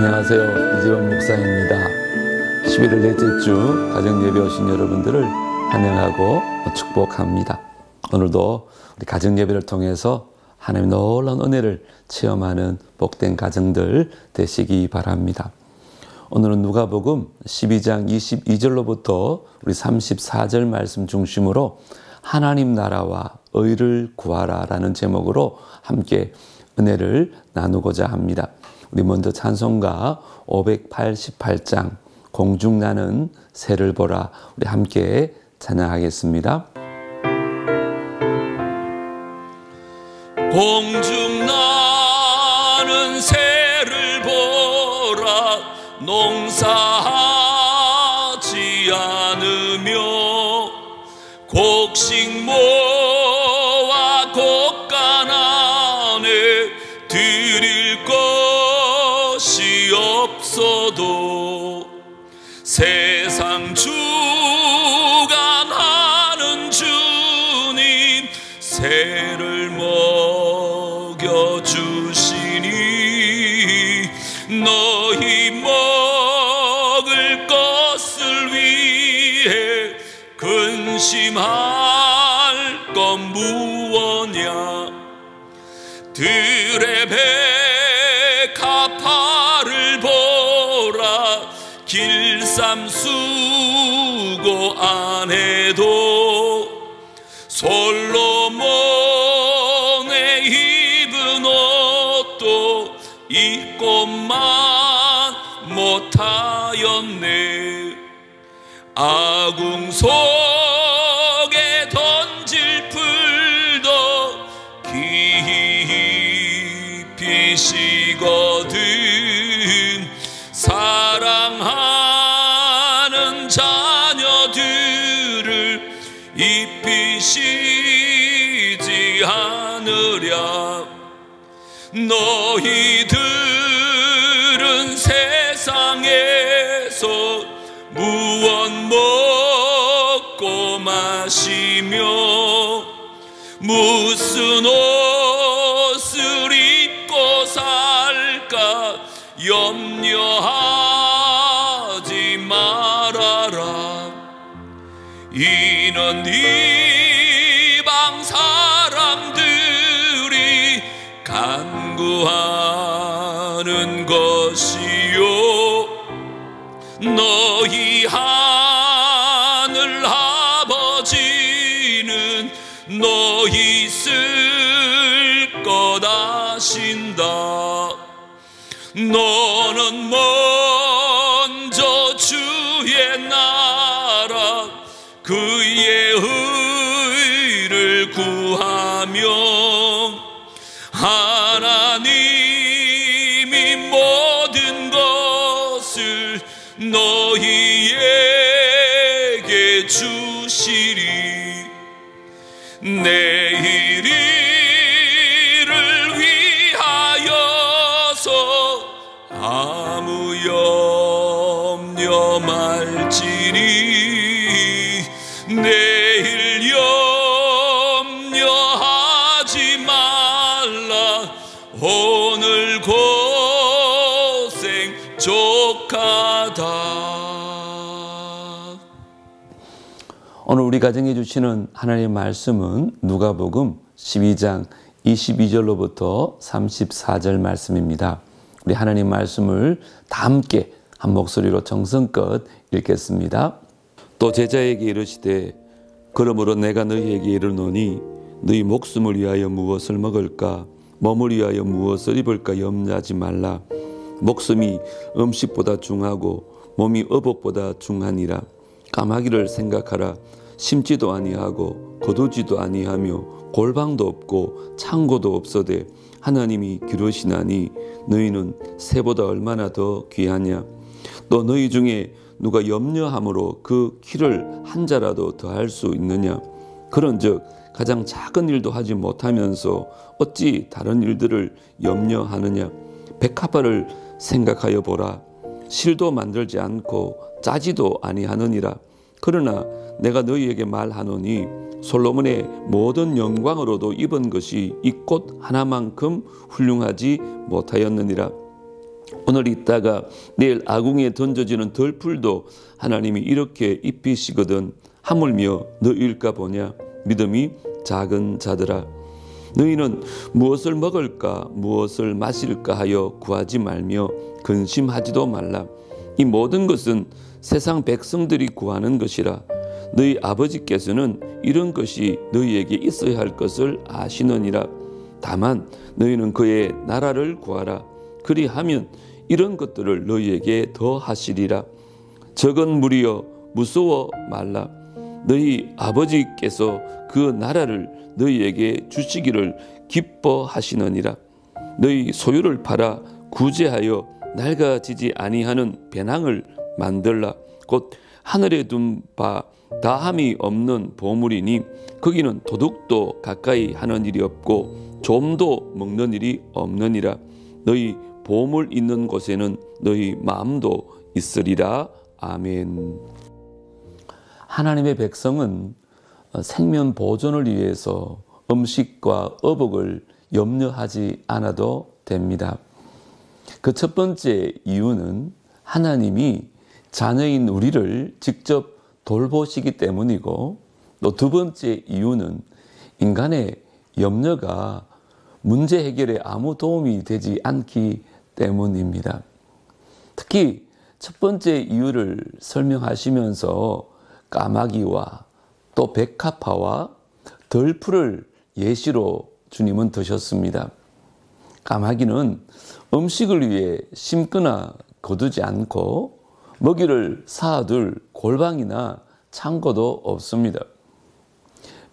안녕하세요. 이재원 목사입니다. 11월 넷째 주 가정예배 오신 여러분들을 환영하고 축복합니다. 오늘도 우리 가정예배를 통해서 하나님의 놀라운 은혜를 체험하는 복된 가정들 되시기 바랍니다. 오늘은 누가복음 12장 22절로부터 우리 34절 말씀 중심으로 하나님 나라와 의를 구하라 라는 제목으로 함께 은혜를 나누고자 합니다. 우리 먼저 찬송가 588장 공중나는 새를 보라 우리 함께 찬양하겠습니다. 공중나는 새를 보라 농사하지 않으며 곡식모와 곡간안에 드릴 것이 없어도 세상 주관하는 주님 새를 먹여주시니 너희 먹을 것을 위해 근심할 건 무엇냐 들의 백합화를 보라 길쌈 수고 안 해도 솔로몬의 입은 옷도 입고만 못하였네 아궁 속에 던질 풀도 깊이 시거든 사랑하는 자녀들을 잎이 시지 않으랴 너희들은 세상에서 무엇 먹고 마시며 무슨 옷을 입고 살까 염려하지 말아라 이는 이방 사람들이 간구하는 것이요 너희 하늘 아버지는 너희 쓸 것 아신다 너는 먼저 주의 나라 그의 의를 구하며 하나님이 모든 것을 너희에게 주시리 내일 일을 위하여서 아무 염려 말지니 내일 염려하지 말라 오늘 고생 족하다. 오늘 우리 가정에 주시는 하나님의 말씀은 누가복음 12장 22절로부터 34절 말씀입니다. 우리 하나님 말씀을 다 함께 한 목소리로 정성껏 읽겠습니다. 또 제자에게 이르시되 그러므로 내가 너희에게 이르노니 너희 목숨을 위하여 무엇을 먹을까 몸을 위하여 무엇을 입을까 염려하지 말라 목숨이 음식보다 중하고 몸이 의복보다 중하니라 까마귀를 생각하라 심지도 아니하고 거두지도 아니하며 골방도 없고 창고도 없어되 하나님이 기르시나니 너희는 새보다 얼마나 더 귀하냐 또 너희 중에 누가 염려함으로 그 키를 한 자라도 더할 수 있느냐 그런즉 가장 작은 일도 하지 못하면서 어찌 다른 일들을 염려하느냐 백합화를 생각하여 보라 실도 만들지 않고 짜지도 아니하느니라 그러나 내가 너희에게 말하노니 솔로몬의 모든 영광으로도 입은 것이 이 꽃 하나만큼 훌륭하지 못하였느니라 오늘 있다가 내일 아궁이에 던져지는 덜풀도 하나님이 이렇게 입히시거든 하물며 너희일까 보냐 믿음이 작은 자들아 너희는 무엇을 먹을까 무엇을 마실까 하여 구하지 말며 근심하지도 말라. 이 모든 것은 세상 백성들이 구하는 것이라. 너희 아버지께서는 이런 것이 너희에게 있어야 할 것을 아시느니라. 다만 너희는 그의 나라를 구하라. 그리하면 이런 것들을 너희에게 더 하시리라. 적은 무리여 무서워 말라. 너희 아버지께서 그 나라를 너희에게 주시기를 기뻐하시느니라. 너희 소유를 팔아 구제하여 낡아지지 아니하는 배낭을 만들라. 곧 하늘에 둔 바 다함이 없는 보물이니 거기는 도둑도 가까이 하는 일이 없고 좀도 먹는 일이 없느니라. 너희 보물 있는 곳에는 너희 마음도 있으리라. 아멘. 하나님의 백성은 생명 보존을 위해서 음식과 어복을 염려하지 않아도 됩니다. 그 첫 번째 이유는 하나님이 자녀인 우리를 직접 돌보시기 때문이고 또 두 번째 이유는 인간의 염려가 문제 해결에 아무 도움이 되지 않기 때문입니다. 특히 첫 번째 이유를 설명하시면서 까마귀와 또 백합화와 덜풀을 예시로 주님은 드셨습니다. 까마귀는 음식을 위해 심거나 거두지 않고 먹이를 쌓아둘 골방이나 창고도 없습니다.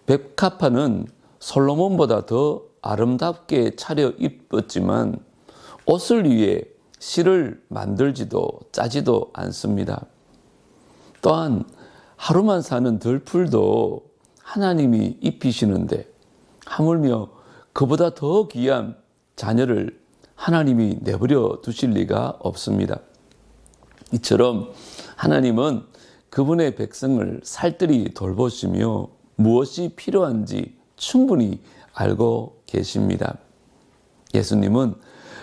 백합화는 솔로몬보다 더 아름답게 차려 입었지만 옷을 위해 실을 만들지도 짜지도 않습니다. 또한 하루만 사는 덜풀도 하나님이 입히시는데 하물며 그보다 더 귀한 자녀를 하나님이 내버려 두실 리가 없습니다. 이처럼 하나님은 그분의 백성을 살뜰히 돌보시며 무엇이 필요한지 충분히 알고 계십니다. 예수님은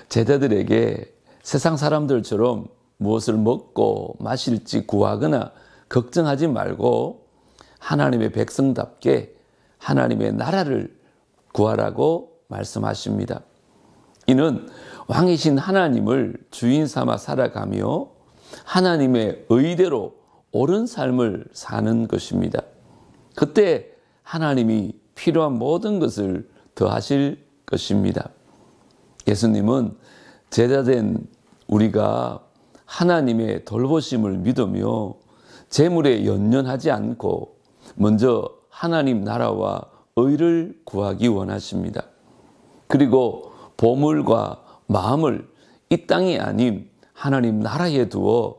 제자들에게 세상 사람들처럼 무엇을 먹고 마실지 구하거나 걱정하지 말고 하나님의 백성답게 하나님의 나라를 구하라고 말씀하십니다. 이는 왕이신 하나님을 주인 삼아 살아가며 하나님의 의대로 옳은 삶을 사는 것입니다. 그때 하나님이 필요한 모든 것을 더하실 것입니다. 예수님은 제자된 우리가 하나님의 돌보심을 믿으며 재물에 연연하지 않고 먼저 하나님 나라와 의를 구하기 원하십니다. 그리고 보물과 마음을 이 땅이 아닌 하나님 나라에 두어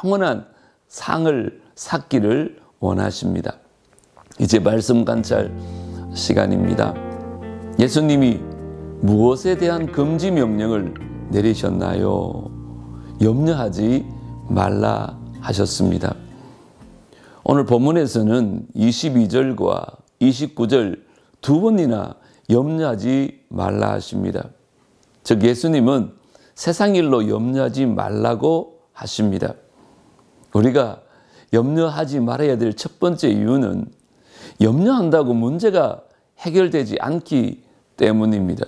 영원한 상을 쌓기를 원하십니다. 이제 말씀 관찰 시간입니다. 예수님이 무엇에 대한 금지 명령을 내리셨나요? 염려하지 말라 하셨습니다. 오늘 본문에서는 22절과 29절 두 번이나 염려하지 말라 하십니다. 즉 예수님은 세상 일로 염려하지 말라고 하십니다. 우리가 염려하지 말아야 될 첫 번째 이유는 염려한다고 문제가 해결되지 않기 때문입니다.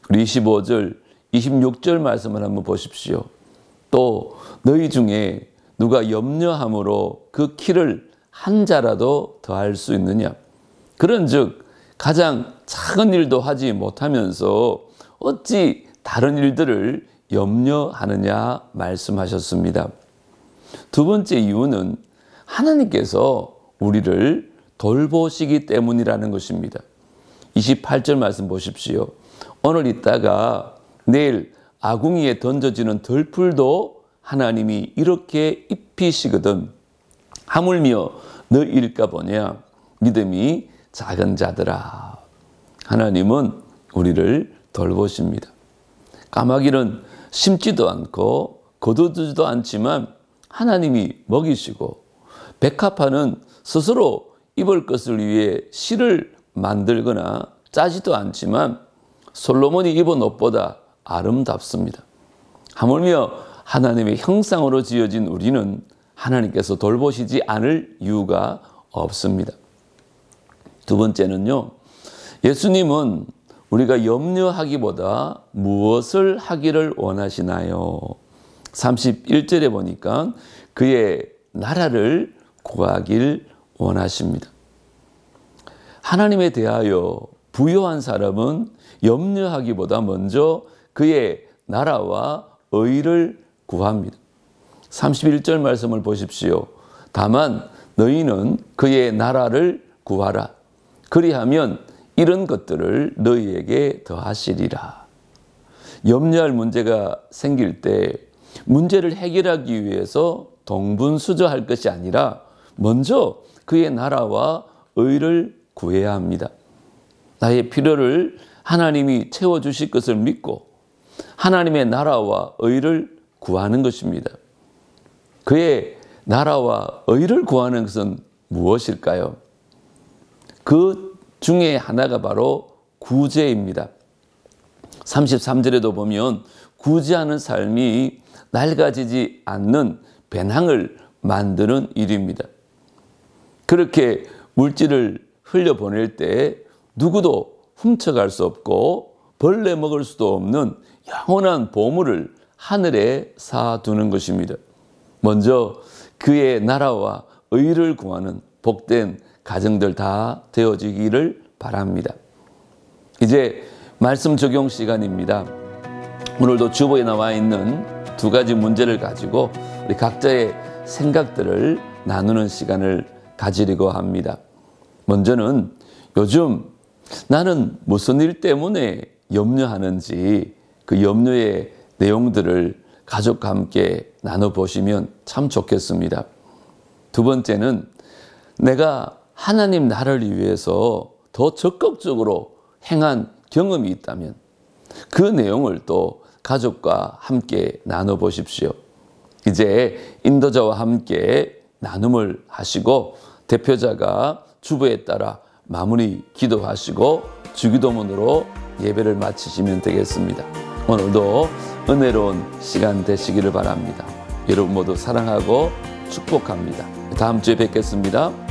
우리 25절, 26절 말씀을 한번 보십시오. 또 너희 중에 누가 염려함으로 그 키를 한 자라도 더할 수 있느냐? 그런즉 가장 작은 일도 하지 못하면서 어찌 다른 일들을 염려하느냐 말씀하셨습니다. 두 번째 이유는 하나님께서 우리를 돌보시기 때문이라는 것입니다. 28절 말씀 보십시오. 오늘 있다가 내일 아궁이에 던져지는 덜풀도 하나님이 이렇게 입히시거든 하물며 너희일까 보냐 믿음이 작은 자들아. 하나님은 우리를 돌보십니다. 까마귀는 심지도 않고 거두지도 않지만 하나님이 먹이시고 백합화는 스스로 입을 것을 위해 실을 만들거나 짜지도 않지만 솔로몬이 입은 옷보다 아름답습니다. 하물며 하나님의 형상으로 지어진 우리는 하나님께서 돌보시지 않을 이유가 없습니다. 두 번째는요, 예수님은 우리가 염려하기보다 무엇을 하기를 원하시나요? 31절에 보니까 그의 나라를 구하길 원하십니다. 하나님에 대하여 부요한 사람은 염려하기보다 먼저 그의 나라와 의를 구합니다. 31절 말씀을 보십시오. 다만 너희는 그의 나라를 구하라. 그리하면 이런 것들을 너희에게 더하시리라. 염려할 문제가 생길 때 문제를 해결하기 위해서 동분수저할 것이 아니라 먼저 그의 나라와 의를 구해야 합니다. 나의 필요를 하나님이 채워주실 것을 믿고 하나님의 나라와 의를 구하는 것입니다. 그의 나라와 의를 구하는 것은 무엇일까요? 그 중에 하나가 바로 구제입니다. 33절에도 보면 구제하는 삶이 낡아지지 않는 배낭을 만드는 일입니다. 그렇게 물질을 흘려보낼 때 누구도 훔쳐갈 수 없고 벌레 먹을 수도 없는 영원한 보물을 하늘에 쌓아두는 것입니다. 먼저 그의 나라와 의를 구하는 복된 가정들 다 되어지기를 바랍니다. 이제 말씀 적용 시간입니다. 오늘도 주보에 나와 있는 두 가지 문제를 가지고 우리 각자의 생각들을 나누는 시간을 가지려고 합니다. 먼저는 요즘 나는 무슨 일 때문에 염려하는지 그 염려의 내용들을 가족과 함께 나눠보시면 참 좋겠습니다. 두 번째는 내가 하나님 나라를 위해서 더 적극적으로 행한 경험이 있다면 그 내용을 또 가족과 함께 나눠보십시오. 이제 인도자와 함께 나눔을 하시고 대표자가 주보에 따라 마무리 기도하시고 주기도문으로 예배를 마치시면 되겠습니다. 오늘도 은혜로운 시간 되시기를 바랍니다. 여러분 모두 사랑하고 축복합니다. 다음 주에 뵙겠습니다.